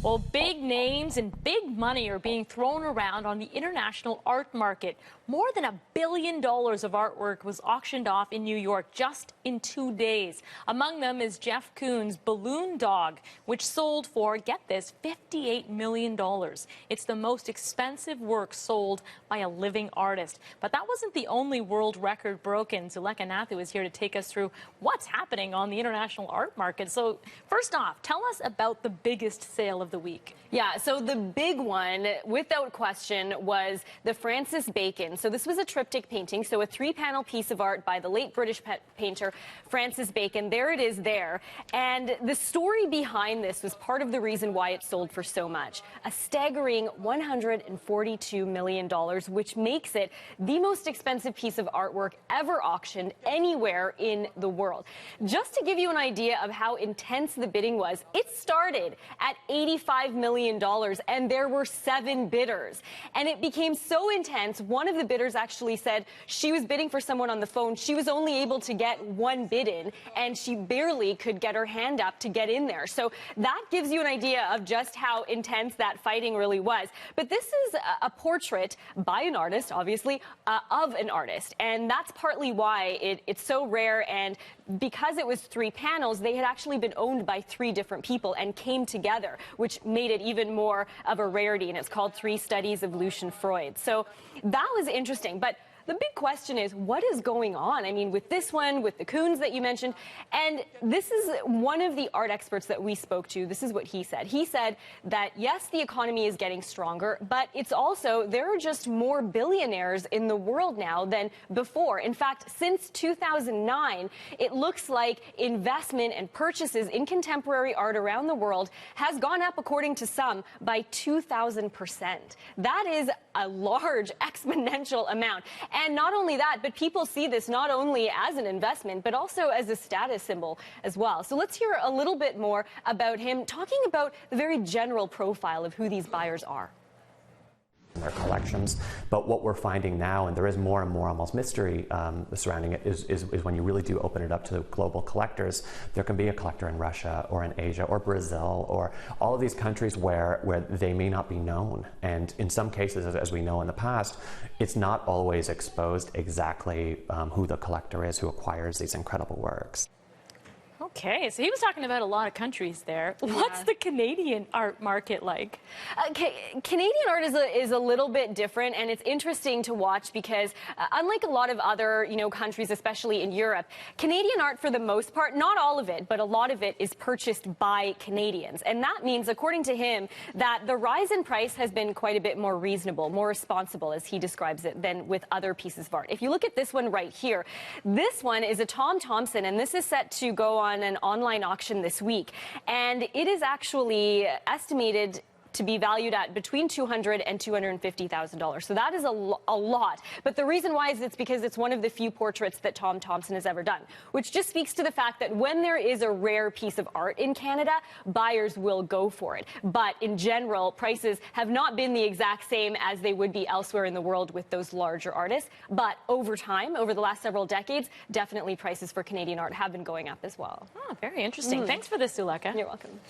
Well, big names and big money are being thrown around on the international art market. More than $1 billion of artwork was auctioned off in New York just in 2 days. Among them is Jeff Koons' Balloon Dog, which sold for, get this, $58 million. It's the most expensive work sold by a living artist. But that wasn't the only world record broken. Zulekha Nathu is here to take us through what's happening on the international art market. So first off, tell us about the biggest sale of the week. Yeah, so the big one, without question, was the Francis Bacon. So this was a triptych painting, so a 3-panel piece of art by the late British painter Francis Bacon. There it is there. And the story behind this was part of the reason why it sold for so much. A staggering $142 million, which makes it the most expensive piece of artwork ever auctioned anywhere in the world. Just to give you an idea of how intense the bidding was, it started at $85 million, and there were 7 bidders. And it became so intense, one of the bidders actually said she was bidding for someone on the phone. She was only able to get 1 bid in, and she barely could get her hand up to get in there. So that gives you an idea of just how intense that fighting really was. But this is a portrait by an artist, obviously, of an artist. And that's partly why it's so rare. And because it was 3 panels, they had actually been owned by 3 different people and came together, which made it even more of a rarity. And it's called 3 Studies of Lucian Freud. So that was interesting. But the big question is, what is going on? I mean, with this one, with the Koons that you mentioned, and this is one of the art experts that we spoke to. This is what he said. He said that, yes, the economy is getting stronger, but it's also, there are just more billionaires in the world now than before. In fact, since 2009, it looks like investment and purchases in contemporary art around the world has gone up, according to some, by 2,000%. That is a large exponential amount. And not only that, but people see this not only as an investment, but also as a status symbol as well. So let's hear a little bit more about him talking about the very general profile of who these buyers are. Their collections, but what we're finding now, and there is more and more almost mystery surrounding it, is when you really do open it up to global collectors. There can be a collector in Russia or in Asia or Brazil or all of these countries where they may not be known, and in some cases, as we know in the past, it's not always exposed exactly who the collector is who acquires these incredible works. Okay, so he was talking about a lot of countries there. Yeah. What's the Canadian art market like? Canadian art is a little bit different, and it's interesting to watch because unlike a lot of other countries, especially in Europe, Canadian art for the most part, not all of it, but a lot of it is purchased by Canadians. And that means, according to him, that the rise in price has been quite a bit more reasonable, more responsible, as he describes it, than with other pieces of art. If you look at this one right here, this one is a Tom Thomson, and this is set to go on an online auction this week, and it is actually estimated to be valued at between $200,000 and $250,000. So that is a lot. But the reason why is it's because it's one of the few portraits that Tom Thomson has ever done, which just speaks to the fact that when there is a rare piece of art in Canada, buyers will go for it. But in general, prices have not been the exact same as they would be elsewhere in the world with those larger artists. But over time, over the last several decades, definitely prices for Canadian art have been going up as well. Oh, very interesting. Thanks for this, Zulekha. You're welcome.